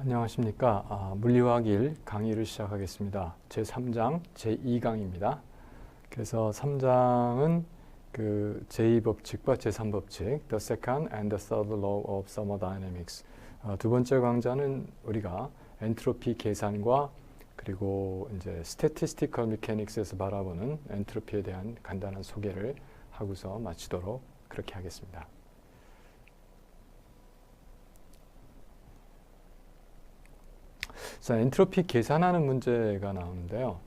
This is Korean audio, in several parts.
안녕하십니까. 물리화학 1 강의를 시작하겠습니다. 제3장 제2강입니다. 그래서 3장은 그 제2법칙과 제3법칙, the second and the third law of thermodynamics. 두 번째 강좌는 우리가 엔트로피 계산과 그리고 이제 statistical mechanics에서 바라보는 엔트로피에 대한 간단한 소개를 하고서 마치도록 그렇게 하겠습니다. 자, 엔트로피 계산하는 문제가 나오는데요.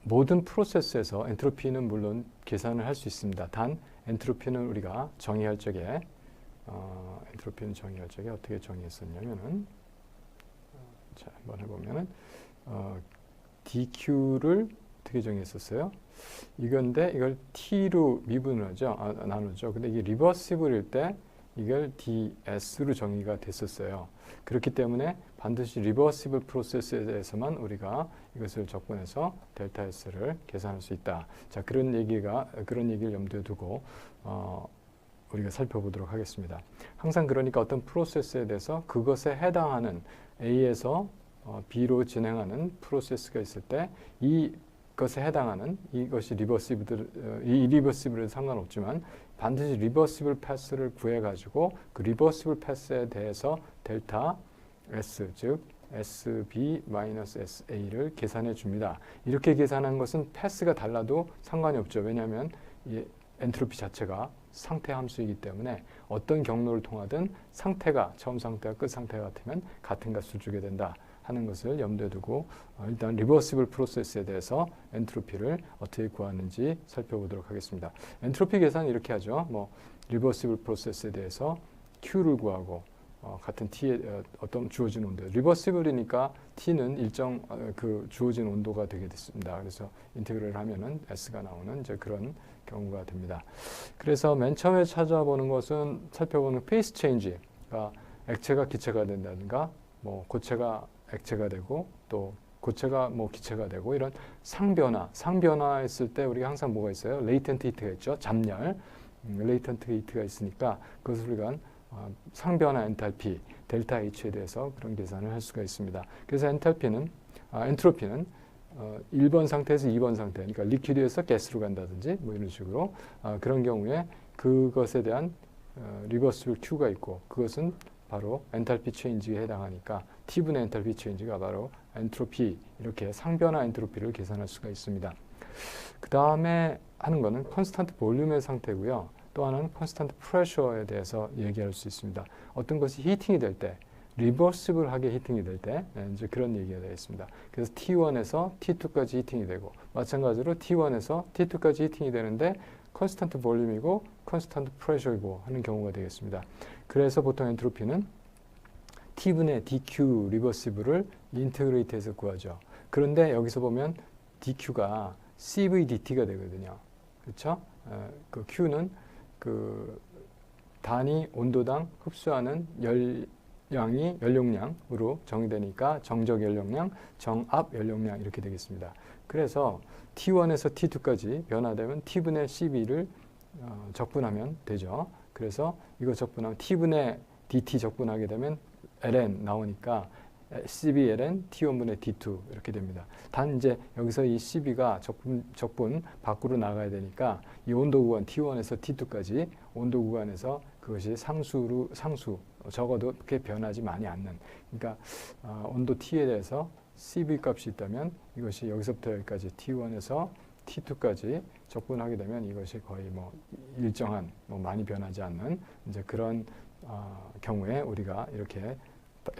모든 프로세스에서 엔트로피는 물론 계산을 할 수 있습니다. 단 엔트로피는 우리가 정의할 적에 어떻게 정의했었냐면은 자, 한번 해보면은 dq를 어떻게 정의했었어요? 이건데 이걸 t로 미분하죠, 나누죠. 근데 이게 리버시블일 때 이걸 ds로 정의가 됐었어요. 그렇기 때문에 반드시 리버시블 프로세스에 대해서만 우리가 이것을 적분해서 델타 S를 계산할 수 있다. 자, 그런 얘기를 염두에 두고 우리가 살펴보도록 하겠습니다. 항상 그러니까 어떤 프로세스에 대해서 그것에 해당하는 A에서 B로 진행하는 프로세스가 있을 때 이것에 해당하는 이것이 리버시블은 상관없지만 반드시 리버시블 패스를 구해가지고 그 리버시블 패스에 대해서 델타 S, 즉 SB-SA를 계산해 줍니다. 이렇게 계산한 것은 패스가 달라도 상관이 없죠. 왜냐하면 이 엔트로피 자체가 상태 함수이기 때문에 어떤 경로를 통하든 상태가 처음 상태와 끝 상태가 같으면 같은 값을 주게 된다 하는 것을 염두에 두고 일단 리버시블 프로세스에 대해서 엔트로피를 어떻게 구하는지 살펴보도록 하겠습니다. 엔트로피 계산은 이렇게 하죠. 리버시블 프로세스에 대해서 Q를 구하고 같은 T에 어떤 주어진 온도, 리버시블이니까 T는 일정 그 주어진 온도가 되게 됐습니다. 그래서 인테그럴을 하면은 S가 나오는 이제 그런 경우가 됩니다. 그래서 맨 처음에 찾아보는 것은 살펴보는 페이스 체인지가 액체가 기체가 된다든가 고체가 액체가 되고 또 고체가 기체가 되고 이런 상변화했을 때 우리가 항상 뭐가 있어요? 레이텐트 히트가 있죠. 잠열, 레이텐트 히트가 있으니까 그것을 우리가 상변화 엔탈피, 델타 H에 대해서 그런 계산을 할 수가 있습니다. 그래서 엔트로피는 1번 상태에서 2번 상태, 그러니까 리퀴드에서 가스로 간다든지 이런 식으로 그런 경우에 그것에 대한 리버시블 Q가 있고 그것은 바로 엔탈피 체인지에 해당하니까 T분의 엔탈피 체인지가 바로 엔트로피, 이렇게 상변화 엔트로피를 계산할 수가 있습니다. 그 다음에 하는 거는 컨스탄트 볼륨의 상태고요. 또 하나는 컨스탄트 프레셔에 대해서 얘기할 수 있습니다. 어떤 것이 히팅이 될 때, 리버시블하게 히팅이 될 때 이제 그런 얘기가 되겠습니다. 그래서 T1에서 T2까지 히팅이 되고 마찬가지로 T1에서 T2까지 히팅이 되는데 컨스탄트 볼륨이고 컨스탄트 프레셔이고 하는 경우가 되겠습니다. 그래서 보통 엔트로피는 T분의 dq 리버시블을 인테그레이트해서 구하죠. 그런데 여기서 보면 dq가 CVdt가 되거든요. 그렇죠? 그 Q는 그 단위 온도당 흡수하는 연용량으로 정의되니까 정적 연용량, 정압 연용량 이렇게 되겠습니다. 그래서 T1에서 T2까지 변화되면 T분의 CV를 적분하면 되죠. 그래서 이거 적분하면 T분의 dt 적분하게 되면 ln 나오니까 CBln T1분의 D2 이렇게 됩니다. 단 이제 여기서 이 CB가 적분 밖으로 나가야 되니까 이 온도 구간 T1에서 T2까지 온도 구간에서 그것이 상수 적어도 그렇게 변하지 많이 않는, 그러니까 온도 T에 대해서 CB 값이 있다면 이것이 여기서부터 여기까지 T1에서 T2까지 적분하게 되면 이것이 거의 일정한 많이 변하지 않는 이제 그런 경우에 우리가 이렇게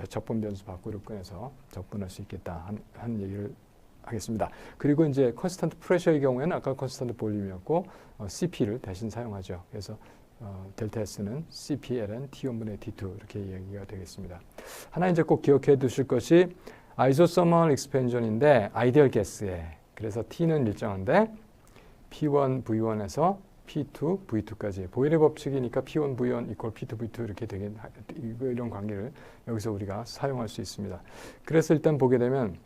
적분 변수 밖으로 꺼내서 적분할 수 있겠다 하는 얘기를 하겠습니다. 그리고 이제 컨스탄트 프레셔의 경우에는 아까 컨스탄트 볼륨이었고 CP를 대신 사용하죠. 그래서 델타 S는 CPln T1분의 D2 이렇게 얘기가 되겠습니다. 하나 이제 꼭 기억해 두실 것이 아이소서멀 익스펜션인데 아이디얼 가스에, 그래서 T는 일정한데 P1 V1에서 P2 V2까지 보일의 법칙이니까 P1 V1 이퀄 P2 V2 이렇게 되긴 이런 관계를 여기서 우리가 사용할 수 있습니다. 그래서 일단 보게 되면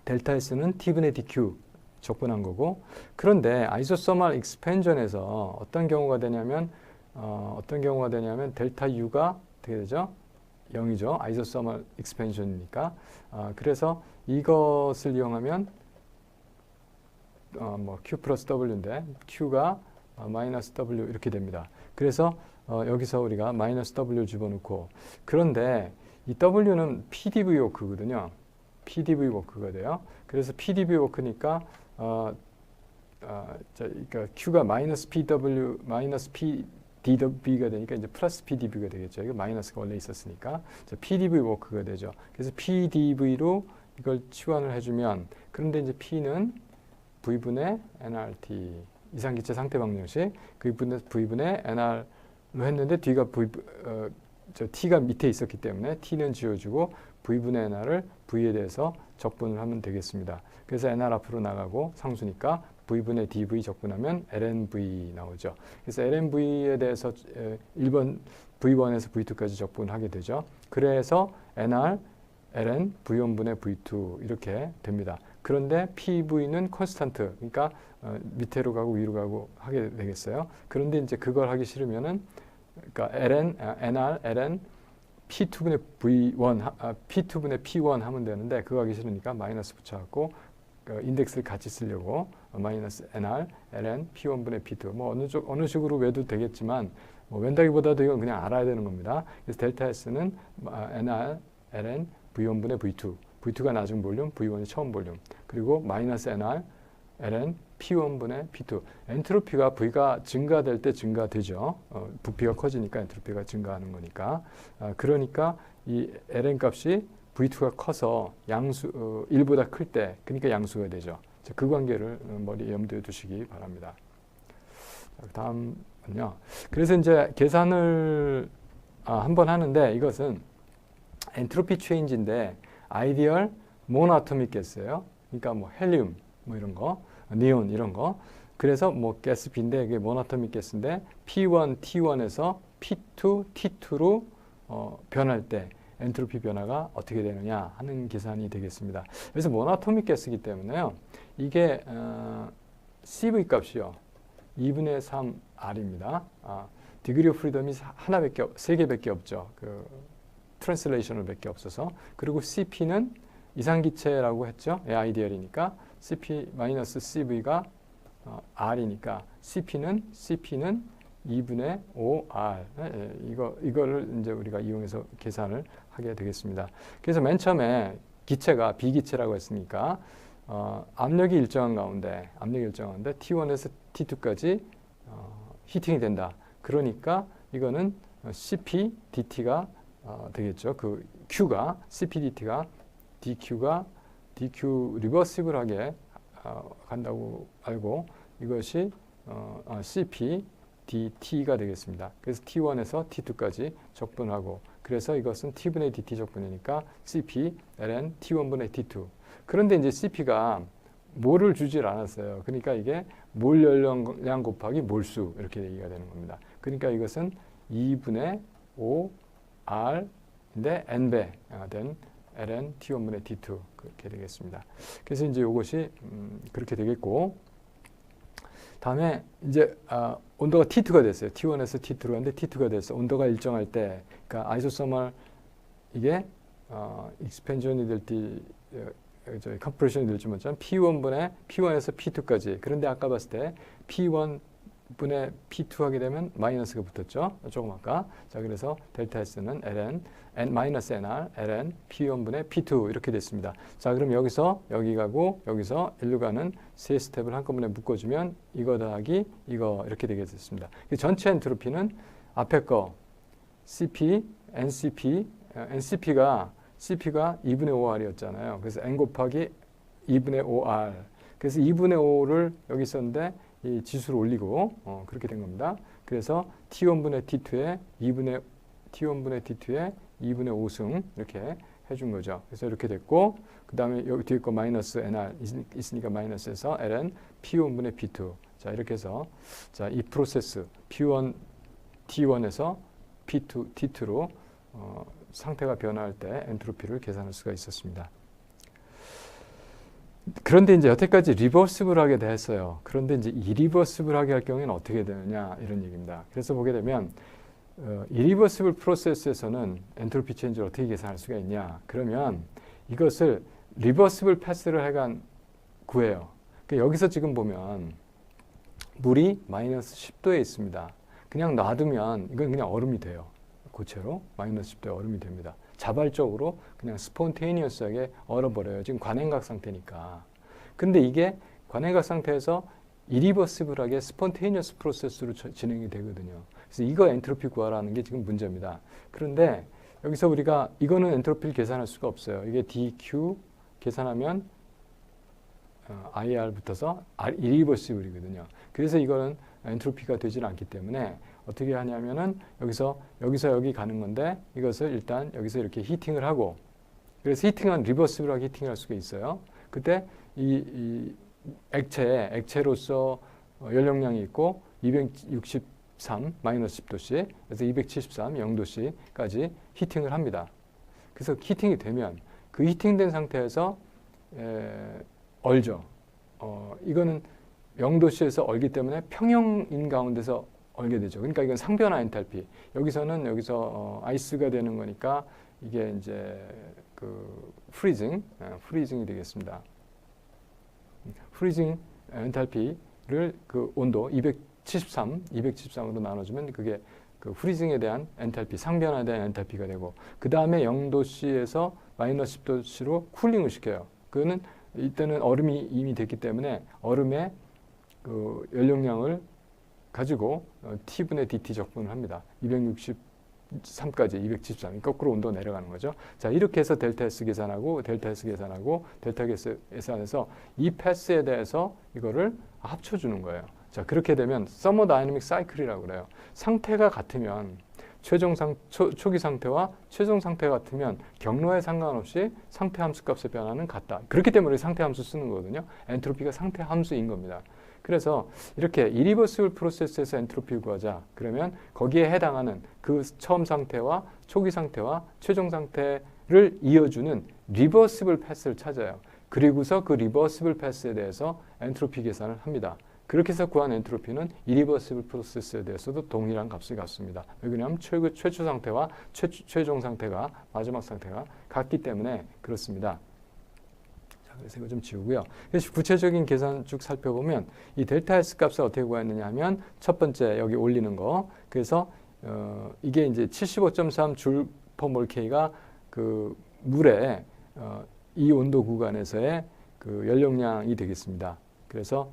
델타 S는 T분의 dq 적분한 거고, 그런데 아이소서멀 익스펜션에서 어떤 경우가 되냐면 델타 U가 어떻게 되죠? 0이죠. 아이소서멀 익스펜션이니까. 그래서 이것을 이용하면 뭐 Q 플러스 W인데 Q가 마이너스 W 이렇게 됩니다. 그래서 여기서 우리가 마이너스 W 집어넣고, 그런데 이 W는 PDV 워크거든요. PDV 워크가 돼요. 그래서 PDV 워크니까 그러니까 Q가 마이너스 PW 마이너스 PDW가 되니까 이제 플러스 PDV가 되겠죠. 이거 마이너스가 원래 있었으니까 PDV 워크가 되죠. 그래서 PDV로 이걸 치환을 해주면, 그런데 이제 P는 V분의 nRT 이상기체 상태 방정식 V분의 nR로 했는데 뒤가 T가 밑에 있었기 때문에 T는 지워주고 V분의 nR을 V에 대해서 적분을 하면 되겠습니다. 그래서 nR 앞으로 나가고 상수니까 V분의 dV 적분하면 lnV 나오죠. 그래서 lnV에 대해서 1번 V1에서 V2까지 적분하게 되죠. 그래서 nR, ln, V1분의 V2 이렇게 됩니다. 그런데 PV는 콘스탄트, 그러니까 밑으로 가고 위로 가고 하게 되겠어요. 그런데 이제 그걸 하기 싫으면은, 그러니까 nR, ln, P2분의 V1, P2분의 P1 하면 되는데 그거 하기 싫으니까 마이너스 붙여갖고 인덱스를 같이 쓰려고 마이너스 nR, ln, P1분의 P2 뭐 어느 식으로 외도 되겠지만 뭐 웬다기보다도 이건 그냥 알아야 되는 겁니다. 그래서 델타 S는 nR, ln, V1분의 V2 V2가 낮은 볼륨, V1이 처음 볼륨, 그리고 마이너스 nR, ln, P1분의 P2. 엔트로피가 V가 증가될 때 증가되죠. 부피가 커지니까 엔트로피가 증가하는 거니까. 그러니까 이 ln 값이 V2가 커서 양수 1보다 클 때, 그러니까 양수가 되죠. 그 관계를 염두에 두시기 바랍니다. 다음은요. 그래서 이제 계산을 한번 하는데, 이것은 엔트로피 체인지인데 아이디얼 모노아토믹 가스예요. 그러니까 뭐 헬륨 뭐 이런 거, 니온 이런 거. 그래서 뭐 가스비인데 이게 모노아토믹 가스인데 P1 T1에서 P2 T2로 변할 때 엔트로피 변화가 어떻게 되느냐 하는 계산이 되겠습니다. 그래서 모노아토믹 가스이기 때문에요. 이게 CV 값이요. 2분의 3 R입니다. 디그리 오브 프리덤이 세 개밖에 없죠. 그 트랜슬레이션을 몇 개 없어서. 그리고 CP는 이상기체라고 했죠. 아이디얼이니까 CP-CV가 R이니까 CP는 2분의 5R. 이거를 이제 우리가 이용해서 계산을 하게 되겠습니다. 그래서 맨 처음에 기체가 비기체라고 했으니까 압력이 일정한 가운데 T1에서 T2까지 히팅이 된다. 그러니까 이거는 CP DT가 되겠죠. 그 Q가 CP DT가 DQ 리버시블하게 간다고 알고 이것이 CP DT가 되겠습니다. 그래서 T1에서 T2까지 적분하고, 그래서 이것은 T분의 DT 적분이니까 CP ln T1분의 T2. 그런데 이제 CP가 몰을 주질 않았어요. 그러니까 이게 몰 열량 곱하기 몰수 이렇게 얘기가 되는 겁니다. 그러니까 이것은 2분의 5R인데 n배 된 ln T1분의 T2 그렇게 되겠습니다. 그래서 이제 이것이 그렇게 되겠고, 다음에 이제 온도가 T2가 됐어요. T1에서 T2로 하는데 T2가 됐어. 온도가 일정할 때, 그러니까 아이소서멀 이게 익스펜션이 될지 컴프레션이 될지 모르지만 P1에서 P2까지. 그런데 아까 봤을 때 P1분의 P2 하게 되면 마이너스가 붙었죠. 조금 아까. 자, 그래서 델타 S는 ln 마이너스 nR ln P1분의 P2 이렇게 됐습니다. 자, 그럼 여기서 여기 가고 여기서 일로 가는 세 스텝을 한꺼번에 묶어주면 이거 더하기 이거 이렇게 되겠습니다. 전체 엔트로피는 앞에 거 CP, NCP가 2분의 5R이었잖아요. 그래서 N 곱하기 2분의 5R. 그래서 2분의 5를 여기 썼는데 이 지수를 올리고 그렇게 된 겁니다. 그래서 T1분의 T2에 2분의 5승 이렇게 해준 거죠. 그래서 이렇게 됐고, 그 다음에 여기 뒤에 거 마이너스 NR 있으니까 마이너스에서 ln P1분의 P2. 자, 이렇게 해서 자, 이 프로세스 P1 T1에서 P2 T2로 상태가 변화할 때 엔트로피를 계산할 수가 있었습니다. 그런데 이제 여태까지 리버시블하게 됐어요. 그런데 이제 이리버시블하게 할 경우에는 어떻게 되느냐 이런 얘기입니다. 그래서 보게 되면 이리버시블 프로세스에서는 엔트로피 체인지를 어떻게 계산할 수가 있냐? 그러면 이것을 리버시블 패스를 해간 구해요. 그러니까 여기서 지금 보면 물이 마이너스 10도에 있습니다. 그냥 놔두면 이건 그냥 얼음이 돼요. 고체로 마이너스 10도에 얼음이 됩니다. 자발적으로 그냥 스폰테이니어스하게 얼어버려요. 지금 관행각 상태니까. 근데 이게 관행각 상태에서 이리버시블하게 스폰테이니어스 프로세스로 진행이 되거든요. 그래서 이거 엔트로피 구하라는 게 지금 문제입니다. 그런데 여기서 우리가 이거는 엔트로피를 계산할 수가 없어요. 이게 dq 계산하면 IR 붙어서 이리버시블이거든요. 그래서 이거는 엔트로피가 되질 않기 때문에 어떻게 하냐면은 여기서 여기 가는 건데 이것을 일단 여기서 이렇게 히팅을 하고, 그래서 히팅은 리버시블하게 히팅을 할 수가 있어요. 그때 이 액체로서 연력량이 있고 263 마이너스 10도씨, 그래서 273 0도씨까지 히팅을 합니다. 그래서 히팅이 되면 그 히팅된 상태에서 얼죠. 이거는 0도씨에서 얼기 때문에 평형인 가운데서 얼게 되죠. 그러니까 이건 상변화 엔탈피. 여기서 아이스가 되는 거니까 이게 이제 그 프리징이 되겠습니다. 프리징 엔탈피를 그 온도 273으로 나눠주면 그게 그 프리징에 대한 엔탈피, 상변화에 대한 엔탈피가 되고, 그 다음에 0도씨에서 마이너스 10도씨로 쿨링을 시켜요. 그거는 이때는 얼음이 이미 됐기 때문에 얼음의 그 연력량을 가지고 T분의 DT 적분을 합니다. 263까지 273, 거꾸로 온도 내려가는 거죠. 자, 이렇게 해서 델타 S 계산하고 델타 S 계산해서 이 패스에 대해서 이거를 합쳐주는 거예요. 자, 그렇게 되면 서머다이내믹 사이클이라고 그래요. 상태가 같으면 초기 상태와 최종 상태가 같으면 경로에 상관없이 상태 함수 값의 변화는 같다. 그렇기 때문에 상태 함수 쓰는 거거든요. 엔트로피가 상태 함수인 겁니다. 그래서 이렇게 이리버시블 프로세스에서 엔트로피 구하자. 그러면 거기에 해당하는 그 처음 상태와 초기 상태와 최종 상태를 이어주는 리버시블 패스를 찾아요. 그리고서 그 리버시블 패스에 대해서 엔트로피 계산을 합니다. 그렇게 해서 구한 엔트로피는 이리버시블 프로세스에 대해서도 동일한 값을 갖습니다. 왜냐하면 최초 상태와 최종 상태가, 마지막 상태가 같기 때문에 그렇습니다. 자, 그래서 이거 좀 지우고요. 그래서 구체적인 계산 쭉 살펴보면 이 델타 S 값을 어떻게 구했느냐 하면 첫 번째 여기 올리는 거. 그래서 이게 이제 75.3 줄 퍼 몰 K가 그 물의 이 온도 구간에서의 그 연력량이 되겠습니다. 그래서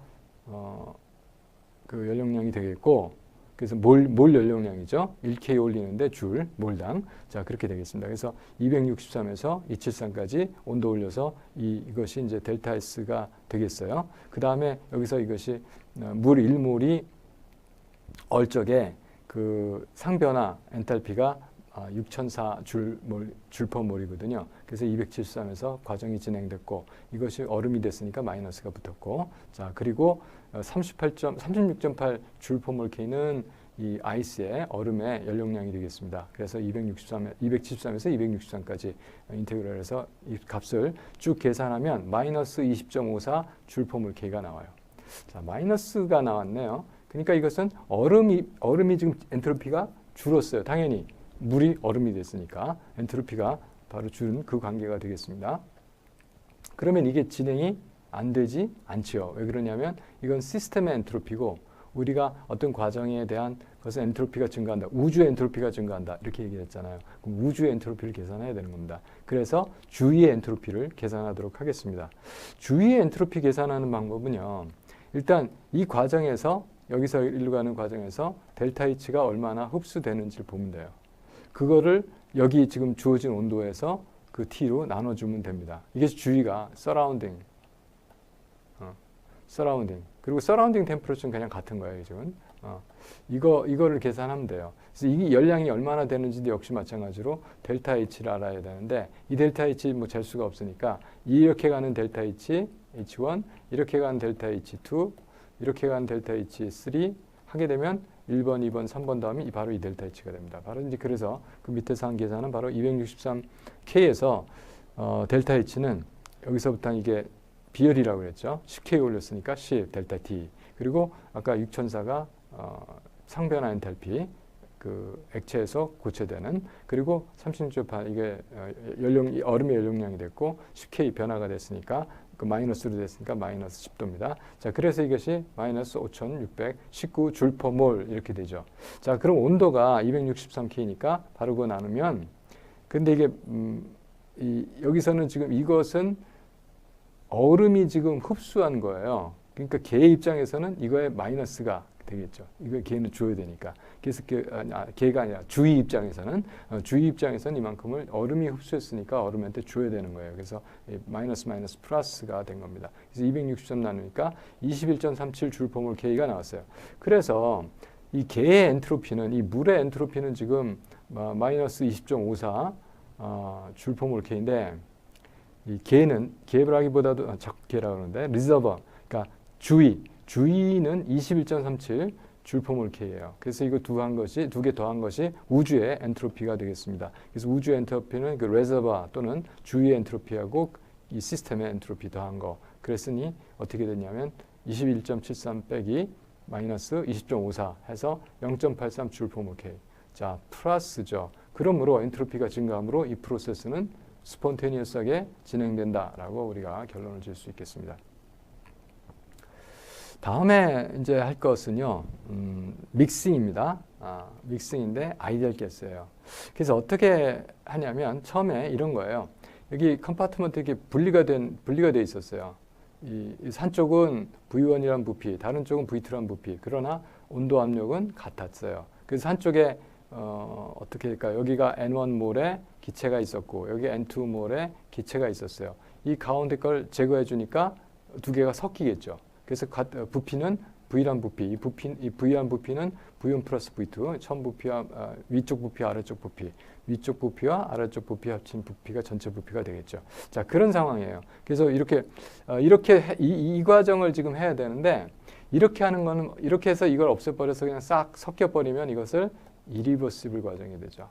그 연력량이 되겠고, 그래서 몰 연력량이죠. 1K 올리는데 줄, 몰당. 자, 그렇게 되겠습니다. 그래서 263에서 273까지 온도 올려서 이것이 이제 델타 S가 되겠어요. 그 다음에 여기서 이것이 물 1몰이 얼 적에 그 상변화 엔탈피가 6004 줄 퍼 몰이거든요. 그래서 273에서 과정이 진행됐고, 이것이 얼음이 됐으니까 마이너스가 붙었고, 자, 그리고 36.8 줄 퍼 몰 K는 이 아이스의 얼음의 연력량이 되겠습니다. 그래서 273에서 263까지 인테그럴해서 이 값을 쭉 계산하면 마이너스 20.54 줄 퍼 몰 K가 나와요. 자, 마이너스가 나왔네요. 그러니까 이것은 얼음이 지금 엔트로피가 줄었어요. 당연히 물이 얼음이 됐으니까 엔트로피가 바로 줄은 그 관계가 되겠습니다. 그러면 이게 진행이 안 되지 않지요. 왜 그러냐면 이건 시스템의 엔트로피고, 우리가 어떤 과정에 대한 것은 엔트로피가 증가한다. 우주의 엔트로피가 증가한다. 이렇게 얘기했잖아요. 그럼 우주의 엔트로피를 계산해야 되는 겁니다. 그래서 주위의 엔트로피를 계산하도록 하겠습니다. 주위의 엔트로피 계산하는 방법은요. 일단 이 과정에서, 여기서 일로 가는 과정에서 델타 H가 얼마나 흡수되는지를 보면 돼요. 그거를 여기 지금 주어진 온도에서 그 T로 나눠주면 됩니다. 이게 주위가 서라운딩. 그리고 서라운딩 템퍼레처는 그냥 같은 거예요, 지금. 이거를 계산하면 돼요. 그래서 이게 열량이 얼마나 되는지도 역시 마찬가지로 델타 H를 알아야 되는데, 이 델타 H 뭐 잴 수가 없으니까 이렇게 가는 델타 H, H1, 이렇게 가는 델타 H2, 이렇게 가는 델타 H3 하게 되면 1번, 2번, 3번 다음이 바로 이 델타 H가 됩니다. 바로 이제 그래서 그 밑에서 한 계산은 바로 263K에서 델타 H는 여기서부터 이게 비열이라고 그랬죠. 10K 올렸으니까 10 델타 T. 그리고 아까 6004가 상변화 엔탈피 그 액체에서 고체되는, 그리고 36.8 이게 얼음의 연용량이 됐고 10K 변화가 됐으니까 그 마이너스로 됐으니까 마이너스 10도입니다. 자, 그래서 이것이 마이너스 5619 줄 퍼 몰 이렇게 되죠. 자, 그럼 온도가 263K니까 바로 그거 나누면, 근데 이게 여기서는 지금 이것은 얼음이 지금 흡수한 거예요. 그러니까 개의 입장에서는 이거에 마이너스가 되겠죠. 이거 개는 줘야 되니까. 그래서 개가 아니라 주의 입장에서는 이만큼을 얼음이 흡수했으니까 얼음한테 줘야 되는 거예요. 그래서 마이너스 플러스가 된 겁니다. 그래서 263 나누니까 21.37 줄 퍼 몰 K가 나왔어요. 그래서 이 개의 엔트로피는, 이 물의 엔트로피는 지금 마이너스 20.54 줄 퍼 몰 K인데, 이 개라기보다도 적개라고 그러는데 리저버, 그러니까 주위는 21.37 줄 퍼 몰 K예요. 그래서 이거 두 개 더한 것이 우주의 엔트로피가 되겠습니다. 그래서 우주의 엔트로피는 그 레저버 또는 주위의 엔트로피하고 이 시스템의 엔트로피 더한 거. 그랬으니 어떻게 됐냐면 21.73 빼기 마이너스 20.54 해서 0.83 줄 퍼 몰 K. 자, 플러스죠. 그러므로 엔트로피가 증가함으로 이 프로세스는 스폰테니어스하게 진행된다라고 우리가 결론을 질 수 있겠습니다. 다음에 이제 할 것은요, 믹싱입니다. 믹싱인데 아이디얼 가스예요. 그래서 어떻게 하냐면 처음에 이런 거예요. 여기 컴파트먼트 이렇게 분리가 돼 있었어요. 이 한쪽은 V1이란 부피, 다른 쪽은 V2란 부피. 그러나 온도 압력은 같았어요. 그래서 한쪽에 어떻게 할까요? 여기가 N1 몰에 기체가 있었고 여기 N2 몰에 기체가 있었어요. 이 가운데 걸 제거해 주니까 두 개가 섞이겠죠. 그래서 부피는 V란 부피, 이 V란 부피는 V1 플러스 V2, 전 부피와 위쪽 부피와 아래쪽 부피, 위쪽 부피와 아래쪽 부피 합친 부피가 전체 부피가 되겠죠. 자, 그런 상황이에요. 그래서 이렇게 이 과정을 지금 해야 되는데, 이렇게 하는 거는, 이렇게 해서 이걸 없애버려서 그냥 싹 섞여버리면 이것을 이리버시블 과정이 되죠.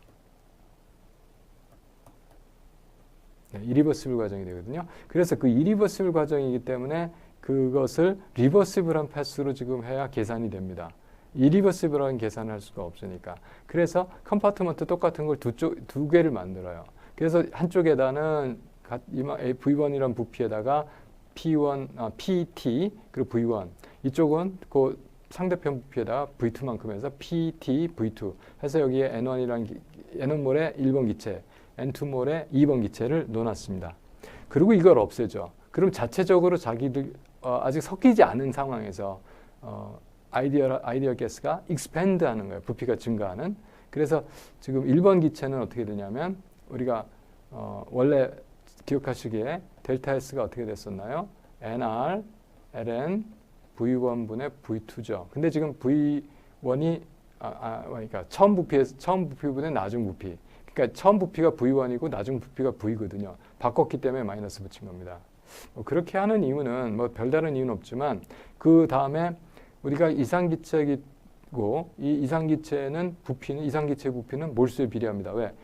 네, 이리버시블 과정이 되거든요. 그래서 그 이리버시블 과정이기 때문에 그것을 리버시블한 패스로 지금 해야 계산이 됩니다. 이리버시블한 계산을 할 수가 없으니까. 그래서 컴파트먼트 똑같은 걸 두 개를 만들어요. 그래서 한쪽에다는 V1이란 부피에다가 PT 그리고 V1, 이쪽은 그 상대편 부피에다가 V2만큼 해서 PT, V2 해서 여기에 N1몰에 1번 기체, N2몰에 2번 기체를 놓았습니다. 그리고 이걸 없애죠. 그럼 자체적으로 자기들 아직 섞이지 않은 상황에서 아이디얼 가스가 익스펜드 하는 거예요. 부피가 증가하는. 그래서 지금 1번 기체는 어떻게 되냐면 우리가 원래 기억하시기에 델타 S가 어떻게 됐었나요? NR, LN, V1분의 V2죠. 근데 지금 V1이 그러니까 처음 부피분의 나중 부피. 그러니까 처음 부피가 V1이고 나중 부피가 V거든요. 바꿨기 때문에 마이너스 붙인 겁니다. 그렇게 하는 이유는 별다른 이유는 없지만, 그 다음에 우리가 이상기체이고 이 이상기체는 이상기체 부피는 몰수에 비례합니다. 왜?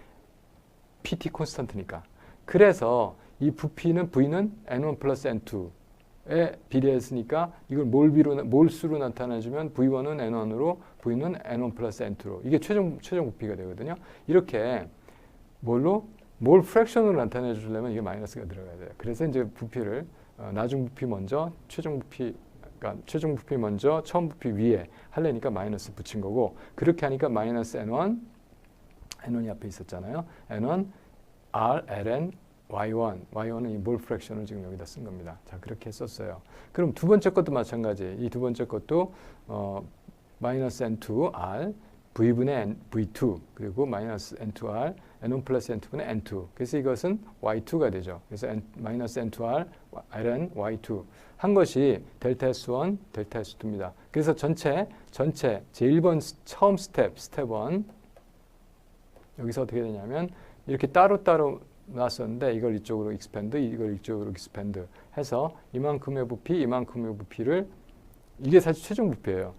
PT 콘스턴트니까. 그래서 이 부피는 V는 N1 플러스 N2에 비례했으니까 이걸 몰수로 나타내주면 V1은 N1으로 V는 N1 플러스 N2로 이게 최종 부피가 되거든요. 이렇게 몰 프랙션으로 나타내 주려면 이게 마이너스가 들어가야 돼요. 그래서 이제 부피를 나중 부피 먼저 최종 부피 먼저 처음 부피 위에 하려니까 마이너스 붙인 거고, 그렇게 하니까 마이너스 N1이 앞에 있었잖아요. N1 R, LN, Y1은 이 몰 프랙션을 지금 여기다 쓴 겁니다. 자, 그렇게 했었어요. 그럼 두 번째 것도 마찬가지. 이 두 번째 것도 마이너스 N2 R V분의 V2 그리고 마이너스 N2R N1 플러스 N2분의 N2. 그래서 이것은 Y2가 되죠. 그래서 마이너스 N2R LN Y2 한 것이 델타 S1, 델타 S2입니다. 그래서 전체 제1번 처음 스텝 1 여기서 어떻게 되냐면 이렇게 따로따로 놨었는데 이걸 이쪽으로 익스펜드, 이걸 이쪽으로 익스펜드 해서 이만큼의 부피를 이게 사실 최종 부피예요.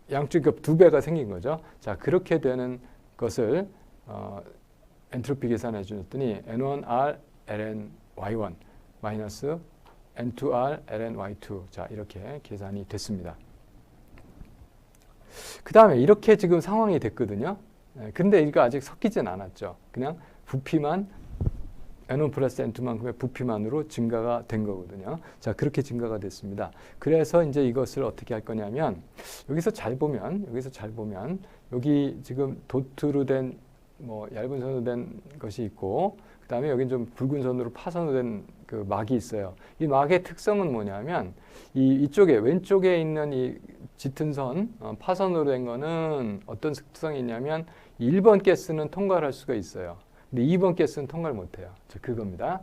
양쪽이 두 배가 생긴 거죠. 자, 그렇게 되는 것을 엔트로피 계산해 주었더니 N1R ln Y1 마이너스 N2R ln Y2 자, 이렇게 계산이 됐습니다. 그 다음에 이렇게 지금 상황이 됐거든요. 근데 이거 아직 섞이진 않았죠. 그냥 부피만 N1 플러스 N2만큼의 부피만으로 증가가 된 거거든요. 자, 그렇게 증가가 됐습니다. 그래서 이제 이것을 어떻게 할 거냐면, 여기서 잘 보면, 여기 지금 도트로 된, 뭐, 얇은 선으로 된 것이 있고, 그 다음에 여기 좀 굵은 선으로 파선으로 된 그 막이 있어요. 이 막의 특성은 뭐냐면, 이쪽에, 왼쪽에 있는 이 짙은 선, 파선으로 된 거는 어떤 특성이 있냐면, 1번 가스는 통과를 할 수가 있어요. 근데 2번 가스는 통과를 못해요. 자, 그겁니다.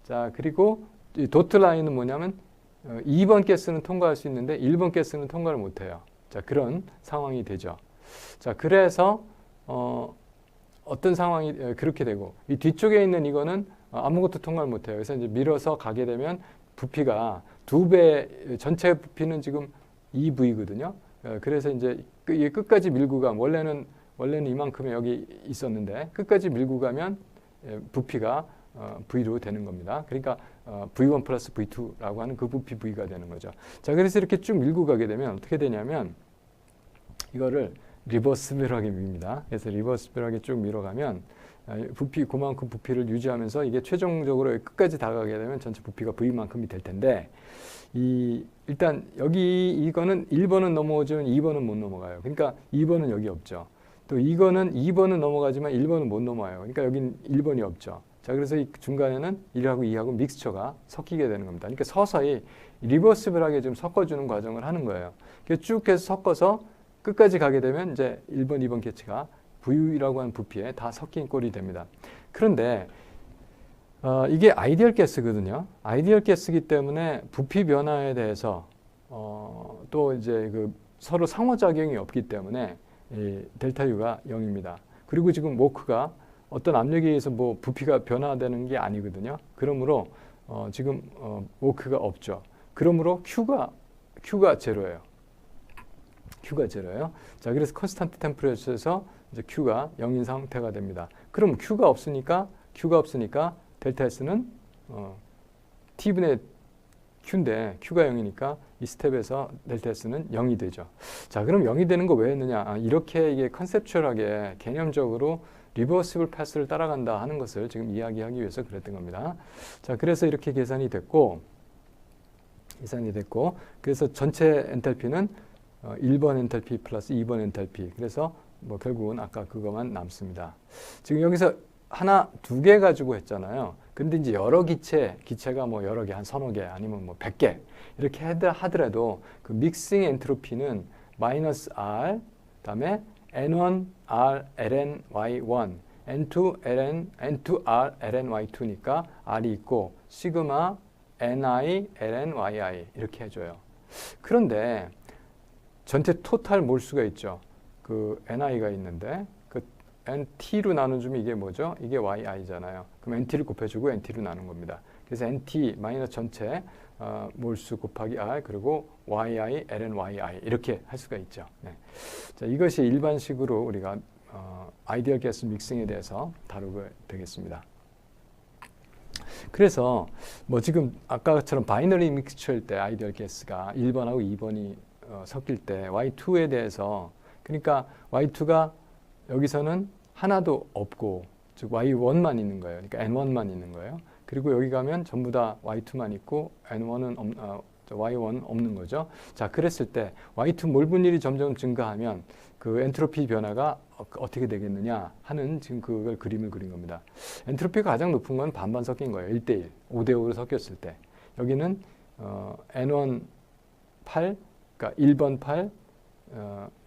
자, 그리고 이 도트 라인은 뭐냐면 2번 가스는 통과할 수 있는데 1번 가스는 통과를 못해요. 자, 그런 상황이 되죠. 자, 그래서 어떤 상황이 그렇게 되고 이 뒤쪽에 있는 이거는 아무것도 통과를 못해요. 그래서 이제 밀어서 가게 되면 부피가 2배, 전체 부피는 지금 2V거든요. 그래서 이제 이게 끝까지 밀고 가면 원래는 이만큼에 여기 있었는데 끝까지 밀고 가면 부피가 V로 되는 겁니다. 그러니까 V1 플러스 V2라고 하는 그 부피 V가 되는 거죠. 자, 그래서 이렇게 쭉 밀고 가게 되면 어떻게 되냐면 이거를 리버스빌하게 밉니다. 그래서 리버스빌하게 쭉 밀어가면 부피, 그만큼 부피를 유지하면서 이게 최종적으로 끝까지 다가가게 되면 전체 부피가 V만큼이 될 텐데 일단 여기 이거는 1번은 넘어오지만 2번은 못 넘어가요. 그러니까 2번은 여기 없죠. 또 이거는 2번은 넘어가지만 1번은 못 넘어와요. 그러니까 여긴 1번이 없죠. 자, 그래서 이 중간에는 1하고 2하고 믹스처가 섞이게 되는 겁니다. 그러니까 서서히 리버시블하게 좀 섞어주는 과정을 하는 거예요. 쭉 해서 섞어서 끝까지 가게 되면 이제 1번, 2번 개체가 V라고 하는 부피에 다 섞인 꼴이 됩니다. 그런데 이게 아이디얼 가스거든요. 아이디얼 가스이기 때문에 부피 변화에 대해서 또 이제 그 서로 상호작용이 없기 때문에 이 델타 U가 0입니다. 그리고 지금 워크가 어떤 압력에 의해서 뭐 부피가 변화되는 게 아니거든요. 그러므로 지금 워크가 없죠. 그러므로 Q가 제로예요. Q가 제로예요. 자, 그래서 컨스탄트 템퍼레처에서 이제 Q가 0인 상태가 됩니다. 그럼 Q가 없으니까 델타 S는 T분의 Q인데 Q가 0이니까 이 스텝에서 델타 S는 0이 되죠. 자, 그럼 0이 되는 거 왜 했느냐? 이렇게 이게 컨셉추얼하게 개념적으로 리버시블 패스를 따라간다 하는 것을 지금 이야기하기 위해서 그랬던 겁니다. 자, 그래서 이렇게 계산이 됐고 그래서 전체 엔탈피는 1번 엔탈피 플러스 2번 엔탈피. 그래서 뭐 결국은 아까 그것만 남습니다. 지금 여기서 하나, 두 개 가지고 했잖아요. 근데 이제 여러 기체가 뭐 여러 개, 한 서너 개, 아니면 뭐 100개 이렇게 하더라도 그 믹싱 엔트로피는 마이너스 R, 그다음에 N1R ln Y1, N2R ln Y2니까 R이 있고 시그마 Ni ln Yi 이렇게 해줘요. 그런데 전체 토탈 몰수가 있죠. 그 Ni가 있는데 그 NT로 나눠주면 이게 뭐죠? 이게 YI잖아요. 그럼 NT를 곱해주고 NT로 나눈 겁니다. 그래서 NT 마이너스 전체 몰수 곱하기 R 그리고 YI ln YI 이렇게 할 수가 있죠. 네. 자, 이것이 일반식으로 우리가 아이디얼 가스 믹싱에 대해서 다루게 되겠습니다. 그래서 뭐 지금 아까처럼 바이너리 믹스처일 때 아이디얼 가스가 1번하고 2번이 섞일 때 Y2에 대해서 그러니까 Y2가 여기서는 하나도 없고 즉 Y1만 있는 거예요. 그러니까 N1만 있는 거예요. 그리고 여기 가면 전부 다 Y2만 있고 N1은 Y1 없는 거죠. 자, 그랬을 때 Y2 몰 분율이 점점 증가하면 그 엔트로피 변화가 어떻게 되겠느냐 하는 지금 그걸 그림을 그린 겁니다. 엔트로피가 가장 높은 건 반반 섞인 거예요. 1대1, 5대5로 섞였을 때. 여기는 N1 8, 그러니까 1번 8,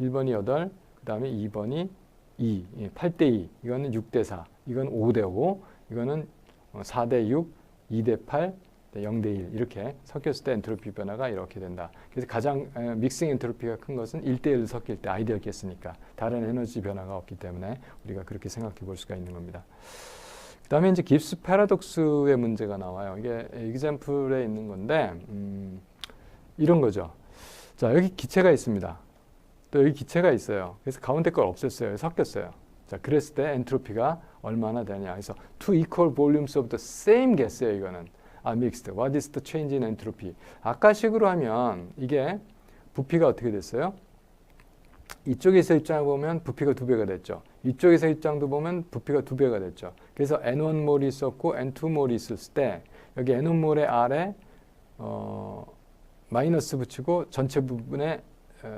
1번이 8, 그 다음에 2번이 2, 8대2, 이거는 6대4, 이건 5대5, 이거는 4대6, 2대8, 0대1 이렇게 섞였을 때 엔트로피 변화가 이렇게 된다. 그래서 가장 믹싱 엔트로피가 큰 것은 1대1 섞일 때 아이디얼 가스니까 다른 에너지 변화가 없기 때문에 우리가 그렇게 생각해 볼 수가 있는 겁니다. 그 다음에 이제 깁스 패러독스의 문제가 나와요. 이게 example에 있는 건데 이런 거죠. 자, 여기 기체가 있습니다. 또 여기 기체가 있어요. 그래서 가운데 걸 없앴어요. 섞였어요. 자, 그랬을 때 엔트로피가 얼마나 되냐. 그래서 two equal volumes of the same gas예요. 이거는 mixed. What is the change in entropy? 아까 식으로 하면 이게 부피가 어떻게 됐어요? 이쪽에서 입장을 보면 부피가 2배가 됐죠. 이쪽에서 입장도 보면 부피가 2배가 됐죠. 그래서 N1몰이 있었고 N2몰이 있었을 때 여기 N1몰의 R에 마이너스 붙이고 전체 부분에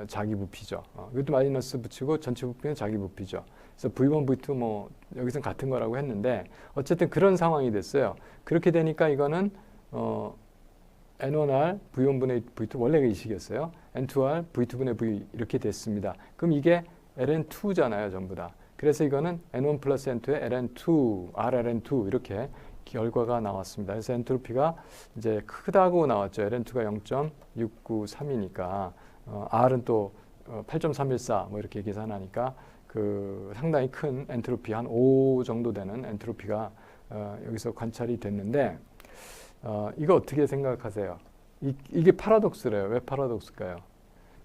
자기 부피죠. 이것도 마이너스 붙이고 전체 부피는 자기 부피죠. 그래서 V1, V2 뭐 여기서는 같은 거라고 했는데 어쨌든 그런 상황이 됐어요. 그렇게 되니까 이거는 N1R V1분의 V2 원래가 이 식이었어요. N2R V2분의 V 이렇게 됐습니다. 그럼 이게 LN2잖아요. 전부 다. 그래서 이거는 N1 플러스 N2의 LN2, RLN2 이렇게 결과가 나왔습니다. 그래서 엔트로피가 이제 크다고 나왔죠. LN2가 0.693이니까 R은 또 8.314 뭐 이렇게 계산하니까 그 상당히 큰 엔트로피 한 5 정도 되는 엔트로피가 여기서 관찰이 됐는데 이거 어떻게 생각하세요? 이게 파라독스래요. 왜 파라독스일까요?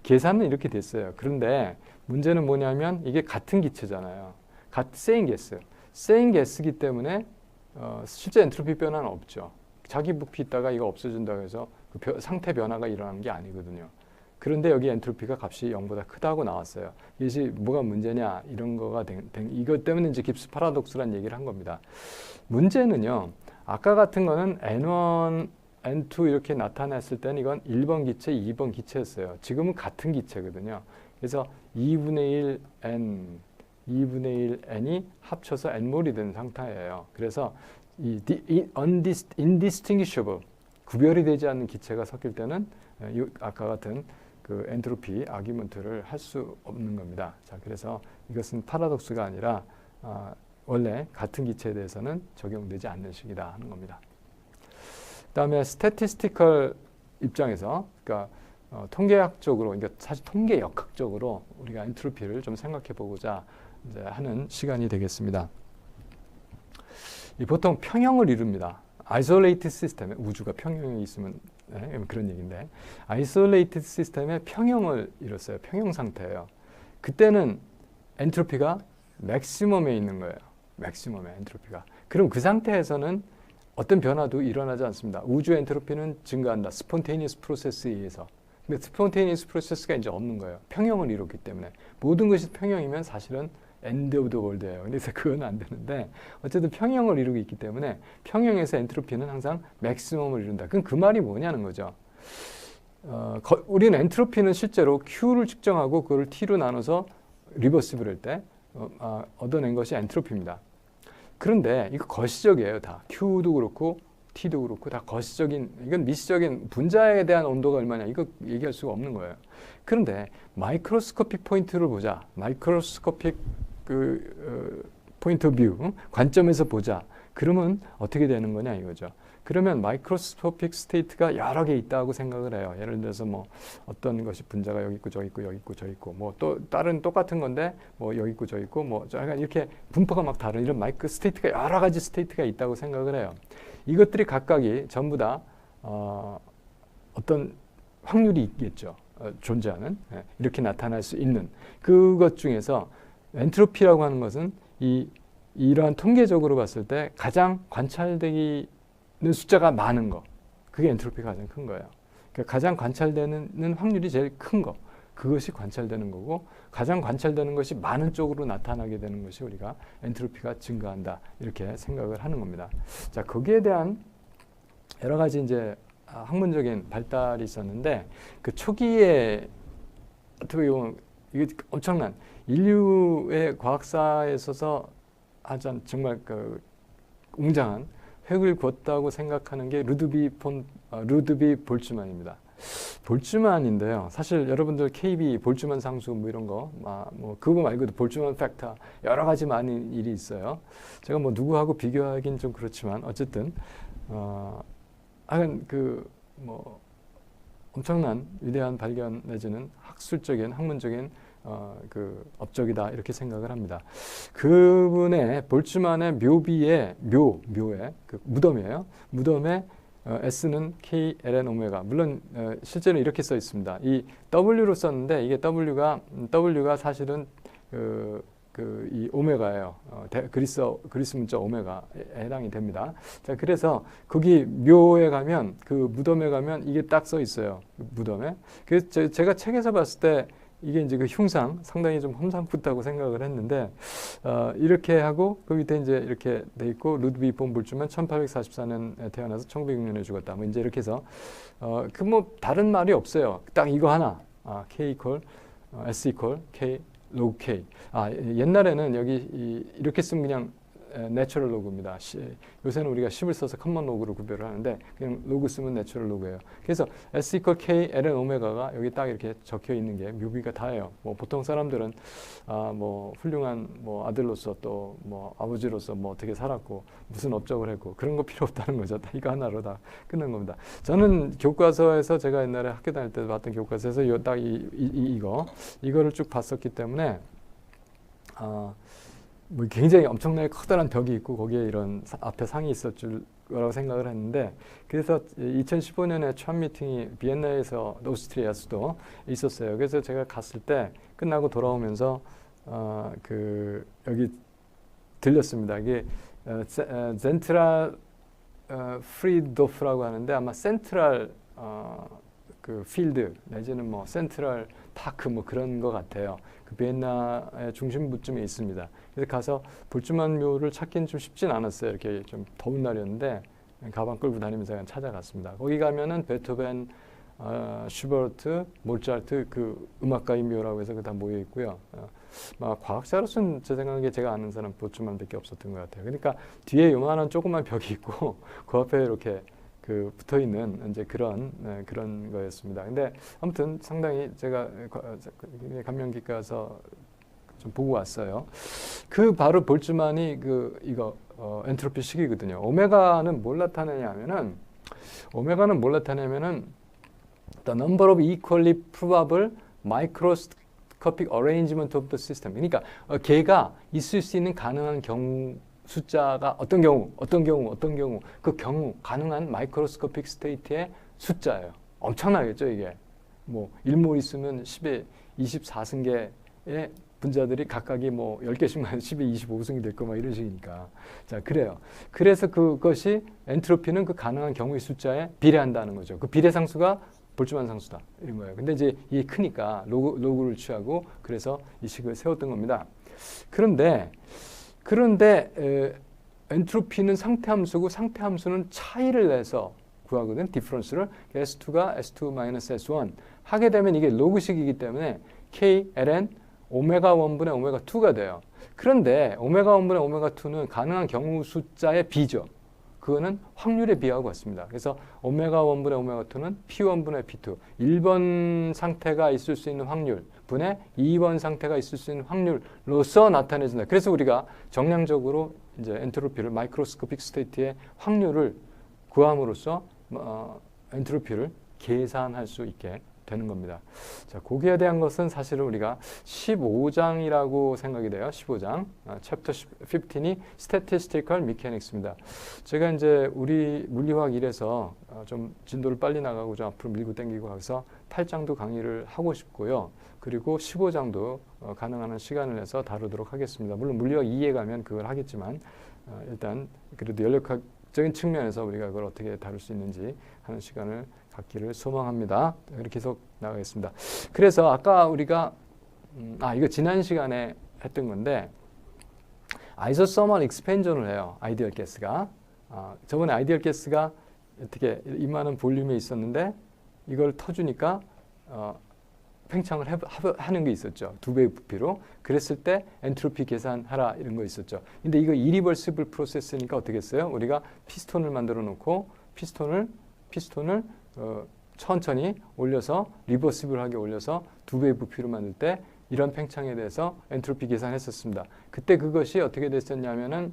계산은 이렇게 됐어요. 그런데 문제는 뭐냐면 이게 같은 기체잖아요. 세임 가스. 세임 가스이기 때문에 실제 엔트로피 변화는 없죠. 자기 부피 있다가 이거 없어진다고 해서 그 상태 변화가 일어나는 게 아니거든요. 그런데 여기 엔트로피가 값이 0보다 크다고 나왔어요. 이것이 뭐가 문제냐 이런 거가 이것 때문에 이제 깁스 파라독스라는 얘기를 한 겁니다. 문제는요. 아까 같은 거는 N1, N2 이렇게 나타냈을 때는 이건 1번 기체, 2번 기체였어요. 지금은 같은 기체거든요. 그래서 2분의 1 N, 2분의 1 N이 합쳐서 N몰이 된 상태예요. 그래서 이 indistinguishable, 구별이 되지 않는 기체가 섞일 때는 아까 같은 그 엔트로피 아규먼트를 할 수 없는 겁니다. 자, 그래서 이것은 파라독스가 아니라 원래 같은 기체에 대해서는 적용되지 않는 식이다 하는 겁니다. 그다음에 스태티스티컬 입장에서, 그러니까 통계학적으로, 그러니까 사실 통계 역학적으로 우리가 엔트로피를 좀 생각해 보고자 이제 하는 시간이 되겠습니다. 보통 평형을 이룹니다. 아이솔레이티드 시스템에 우주가 평형이 있으면 그런 얘기인데 아이솔레이티드 시스템에 평형을 이뤘어요. 평형 상태예요. 그때는 엔트로피가 맥시멈에 있는 거예요. 맥시멈의 엔트로피가. 그럼 그 상태에서는 어떤 변화도 일어나지 않습니다. 우주 엔트로피는 증가한다. 스폰테이니어스 프로세스에 의해서. 근데 스폰테이니어스 프로세스가 이제 없는 거예요. 평형을 이뤘기 때문에. 모든 것이 평형이면 사실은 엔드 오브 더 월드예요. 그래서 그건 안 되는데 어쨌든 평형을 이루고 있기 때문에 평형에서 엔트로피는 항상 맥시멈을 이룬다. 그럼 그 말이 뭐냐는 거죠. 우리는 엔트로피는 실제로 Q를 측정하고 그걸 T로 나눠서 리버시블 할 때 얻어낸 것이 엔트로피입니다. 그런데 이거 거시적이에요. 다. Q도 그렇고 T도 그렇고 다 거시적인, 이건 미시적인 분자에 대한 온도가 얼마냐 이거 얘기할 수가 없는 거예요. 그런데 마이크로스코픽 포인트를 보자. 마이크로스코픽 포인트 오브 뷰, 관점에서 보자. 그러면 어떻게 되는 거냐 이거죠. 그러면 마이크로스코픽 스테이트가 여러 개 있다고 생각을 해요. 예를 들어서 뭐 어떤 것이 분자가 여기 있고 저기 있고 여기 있고 저기 있고 뭐 또 다른 똑같은 건데 뭐 여기 있고 저기 있고 뭐 약간 이렇게 분포가 막 다른 이런 마이크로 스테이트가 여러 가지 스테이트가 있다고 생각을 해요. 이것들이 각각이 전부 다 어떤 확률이 있겠죠. 존재하는 이렇게 나타날 수 있는 그것 중에서 엔트로피라고 하는 것은 이러한 통계적으로 봤을 때 가장 관찰되는 숫자가 많은 거, 그게 엔트로피가 가장 큰 거예요. 그러니까 가장 관찰되는 확률이 제일 큰 거, 그것이 관찰되는 거고 가장 관찰되는 것이 많은 쪽으로 나타나게 되는 것이 우리가 엔트로피가 증가한다 이렇게 생각을 하는 겁니다. 자, 거기에 대한 여러 가지 이제 학문적인 발달이 있었는데 그 초기에 어떻게 보면 이게 엄청난 인류의 과학사에 있어서 아주 정말 그 웅장한 획을 그었다고 생각하는 게 루드비 볼츠만입니다. 볼츠만인데요. 사실 여러분들 KB 볼츠만 상수 뭐 이런 거, 뭐 그거 말고도 볼츠만 팩터 여러 가지 많은 일이 있어요. 제가 뭐 누구하고 비교하긴 좀 그렇지만 어쨌든 하여간 뭐 엄청난 위대한 발견 내지는 학술적인 학문적인 그 업적이다 이렇게 생각을 합니다. 그분의 볼츠만의 묘비의 묘의 그 무덤이에요. 무덤에 S는 KLN 오메가. 물론 실제는 이렇게 써 있습니다. 이 W로 썼는데 이게 W가 사실은 이 오메가예요. 그리스 문자 오메가에 해당이 됩니다. 자, 그래서 거기 묘에 가면 그 무덤에 가면 이게 딱 써 있어요. 무덤에. 그래서 제가 책에서 봤을 때 이게 이제 그 흉상 상당히 좀 험상궂다고 생각을 했는데 이렇게 하고 그 밑에 이제 이렇게 돼 있고 루드비히 폰 볼츠만 1844년에 태어나서 1906년에 죽었다. 뭐 이제 이렇게 해서 그 뭐 다른 말이 없어요. 딱 이거 하나. K 이퀄 S 이퀄 K 로그 K. 옛날에는 여기 이렇게 쓰면 그냥 내추럴 로그입니다. 요새는 우리가 10을 써서 커먼 로그로 구별을 하는데 그냥 로그 쓰면 내추럴 로그예요. 그래서 S 이퀄 K ln 오메가가 여기 딱 이렇게 적혀 있는 게 묘비가 다예요. 뭐 보통 사람들은 뭐 훌륭한 뭐 아들로서 또 뭐 아버지로서 뭐 어떻게 살았고 무슨 업적을 했고 그런 거 필요 없다는 거죠. 이거 하나로 다 끝난 겁니다. 저는 교과서에서 제가 옛날에 학교 다닐 때 봤던 교과서에서 이거를 쭉 봤었기 때문에 뭐 굉장히 엄청나게 커다란 벽이 있고 거기에 이런 앞에 상이 있었을 거라고 생각을 했는데 그래서 2015년에 첫 미팅이 비엔나에서 오스트리아에서도 있었어요. 그래서 제가 갔을 때 끝나고 돌아오면서 여기 들렸습니다. 이게 젠트랄 프리도프라고 하는데 아마 센트럴 그 필드 내지는 뭐 센트럴 파크 뭐 그런 것 같아요. 그 비엔나의 중심부쯤에 있습니다. 그래서 가서 볼츠만 묘를 찾기는 좀 쉽진 않았어요. 이렇게 좀 더운 날이었는데 가방 끌고 다니면서 그냥 찾아갔습니다. 거기 가면은 베토벤, 슈버트, 모차르트 그 음악가의 묘라고 해서 그 다 모여 있고요. 과학자로서는 제 생각에 제가 아는 사람 볼츠만밖에 없었던 것 같아요. 그러니까 뒤에 요만한 조그만 벽이 있고 그 앞에 이렇게 그 붙어 있는 이제 그런 거였습니다. 근데 아무튼 상당히 제가 감명 깊게 가서 좀 보고 왔어요. 그 바로 볼츠만이 이거 엔트로피 식이거든요. 오메가는 뭘 나타내냐면은 the number of equally probable microscopic arrangement of the system. 그러니까 걔가 있을 수 있는 가능한 경우 숫자가 어떤 경우 그 경우 가능한 마이크로스코픽 스테이트의 숫자예요. 엄청나겠죠 이게. 뭐 1몰 있으면 10에 24승계의 분자들이 각각이 뭐 10개씩만 10에 25승이 될 거 막 이런 식이니까. 자, 그래요. 그래서 그것이 엔트로피는 그 가능한 경우의 숫자에 비례한다는 거죠. 그 비례 상수가 볼츠만 상수다. 이런 거예요. 근데 이제 이게 크니까 로그를 취하고 그래서 이 식을 세웠던 겁니다. 그런데 엔트로피는 상태함수고 상태함수는 차이를 내서 구하거든. 디퍼런스를 S2가 S2-S1 하게 되면 이게 로그식이기 때문에 K, ln 오메가 1분의 오메가 2가 돼요. 그런데 오메가 1분의 오메가 2는 가능한 경우 숫자의 비죠. 그거는 확률에 비하고 같습니다. 그래서 오메가 1분의 오메가 2는 P1분의 P2. 1번 상태가 있을 수 있는 확률 분의 2번 상태가 있을 수 있는 확률로서 나타내진다. 그래서 우리가 정량적으로 이제 엔트로피를 마이크로스코픽 스테이트의 확률을 구함으로써 엔트로피를 계산할 수 있게 되는 겁니다. 자, 거기에 대한 것은 사실은 우리가 15장이라고 생각이 돼요. 15장. 챕터 15이 Statistical Mechanics입니다. 제가 이제 우리 물리화학 1에서 좀 진도를 빨리 나가고 좀 앞으로 밀고 당기고 해서 8장도 강의를 하고 싶고요. 그리고 15장도 가능한 한 시간을 내서 다루도록 하겠습니다. 물론 물리학 2에 가면 그걸 하겠지만 일단 그래도 연력학적인 측면에서 우리가 그걸 어떻게 다룰 수 있는지 하는 시간을 갖기를 소망합니다. 이렇게 계속 나가겠습니다. 그래서 아까 우리가 이거 지난 시간에 했던 건데 아이소서멀 익스펜전을 해요. 아이디얼 가스가. 저번에 아이디얼 가스가 어떻게 이만한 볼륨에 있었는데 이걸 터주니까 팽창을 하는 게 있었죠. 2배의 부피로. 그랬을 때 엔트로피 계산하라 이런 거 있었죠. 근데 이거 이리버시블 프로세스니까 어떻게 했어요? 우리가 피스톤을 만들어 놓고 피스톤을 천천히 올려서 리버시블하게 올려서 2배의 부피로 만들 때 이런 팽창에 대해서 엔트로피 계산했었습니다. 그때 그것이 어떻게 됐었냐면은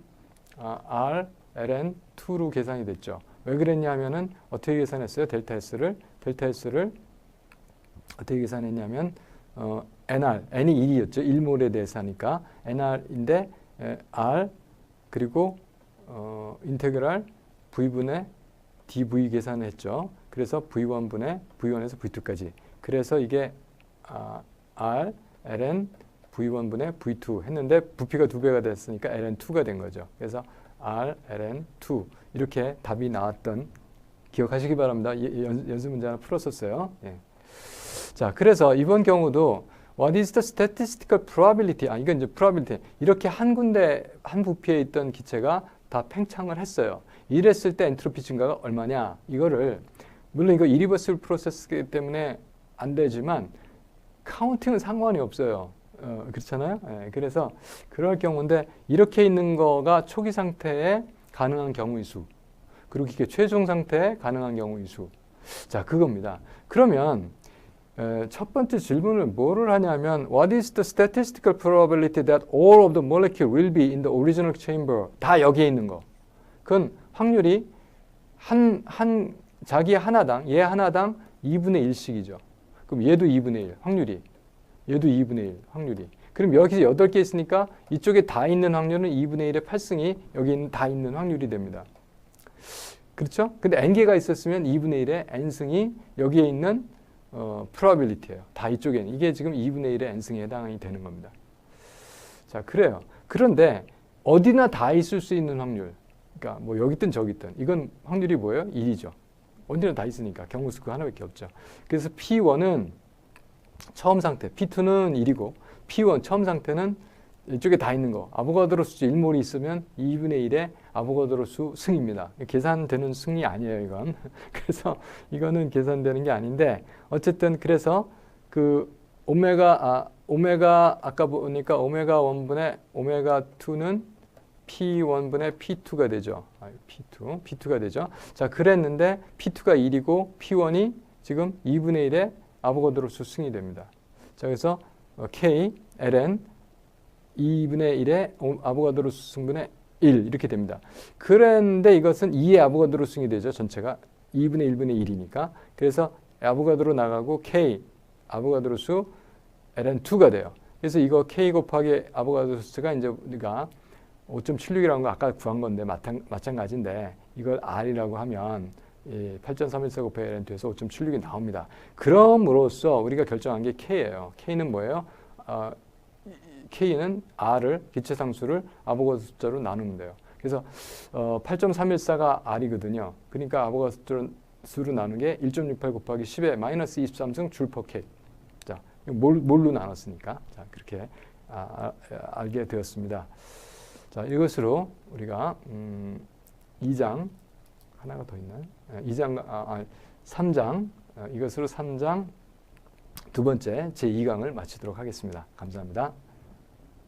R, ln 2로 계산이 됐죠. 왜 그랬냐면은 어떻게 계산했어요? 델타 S를 어떻게 계산했냐면 NR, N이 1이었죠. 1몰에 대해서 하니까 NR인데 R 그리고 인테그랄 V분의 dV 계산을 했죠. 그래서 V1분의 V1에서 V2까지. 그래서 이게 R, ln V1분의 V2 했는데 부피가 2배가 됐으니까 ln2가 된 거죠. 그래서 R, ln2 이렇게 답이 나왔던 기억하시기 바랍니다. 연습 문제 하나 풀었었어요. 예. 자, 그래서 이번 경우도 What is the statistical probability? 이건 이제 probability. 이렇게 한 군데, 한 부피에 있던 기체가 다 팽창을 했어요. 이랬을 때 엔트로피 증가가 얼마냐? 이거를, 물론 이거 irreversible 프로세스이기 때문에 안 되지만, 카운팅은 상관이 없어요. 그렇잖아요? 네, 그래서 그럴 경우인데, 이렇게 있는 거가 초기 상태에 가능한 경우의 수. 그리고 이게 최종 상태에 가능한 경우의 수. 자, 그겁니다. 그러면, 첫 번째 질문을 뭐를 하냐면 What is the statistical probability that all of the molecule will be in the original chamber? 다 여기에 있는 거. 그건 확률이 자기 하나당, 얘 하나당 2분의 1씩이죠. 그럼 얘도 2분의 1, 확률이. 얘도 2분의 1, 확률이. 그럼 여기서 8개 있으니까 이쪽에 다 있는 확률은 2분의 1의 8승이 여기 다 있는 확률이 됩니다. 그렇죠? 근데 n개가 있었으면 2분의 1의 n승이 여기에 있는 probability예요. 다 이쪽에는. 이게 지금 2분의 1의 n승에 해당이 되는 겁니다. 자, 그래요. 그런데 어디나 다 있을 수 있는 확률. 그러니까 뭐 여기 있든 저기 있든. 이건 확률이 뭐예요? 1이죠. 어디나 다 있으니까. 경우수 그 하나밖에 없죠. 그래서 P1은 처음 상태, P2는 1이고 P1 처음 상태는 이쪽에 다 있는 거. 아보가드로 수 1몰이 있으면 2분의 1의 아보가드로 수 승입니다. 계산되는 승이 아니에요, 이건. 그래서 이거는 계산되는 게 아닌데 어쨌든 그래서 그 오메가 아까 보니까 오메가 1분의 오메가 2는 P1분의 P2가 되죠. P2가 되죠. 자, 그랬는데 P2가 1이고 P1이 지금 2분의 1의 아보가드로 수 승이 됩니다. 자, 그래서 K, ln 2분의 1의 아보가드로 수 승분의 1 이렇게 됩니다. 그런데 이것은 2의 아보가드로 승이 되죠. 전체가 2분의 1분의 1이니까. 그래서 아보가드로 나가고 K 아보가드로 수 ln2가 돼요. 그래서 이거 K 곱하기 아보가드로 수가 이제 우리가 5.76이라는 거 아까 구한 건데 마찬가지인데 이걸 R이라고 하면 8.314 곱하기 ln2에서 5.76이 나옵니다. 그럼으로써 우리가 결정한 게 K예요. K는 뭐예요? K는 R을, 기체상수를 아보가드로 숫자로 나누면 돼요. 그래서 8.314가 R이거든요. 그러니까 아보가드로 수로 나누는 게 1.68 곱하기 10의 마이너스 23승 줄 퍼 K. 자, 몰로 나눴으니까. 자, 그렇게 알게 되었습니다. 자, 이것으로 우리가 2장 하나가 더 있나요? 3장 이것으로 3장 두 번째 제2강을 마치도록 하겠습니다. 감사합니다.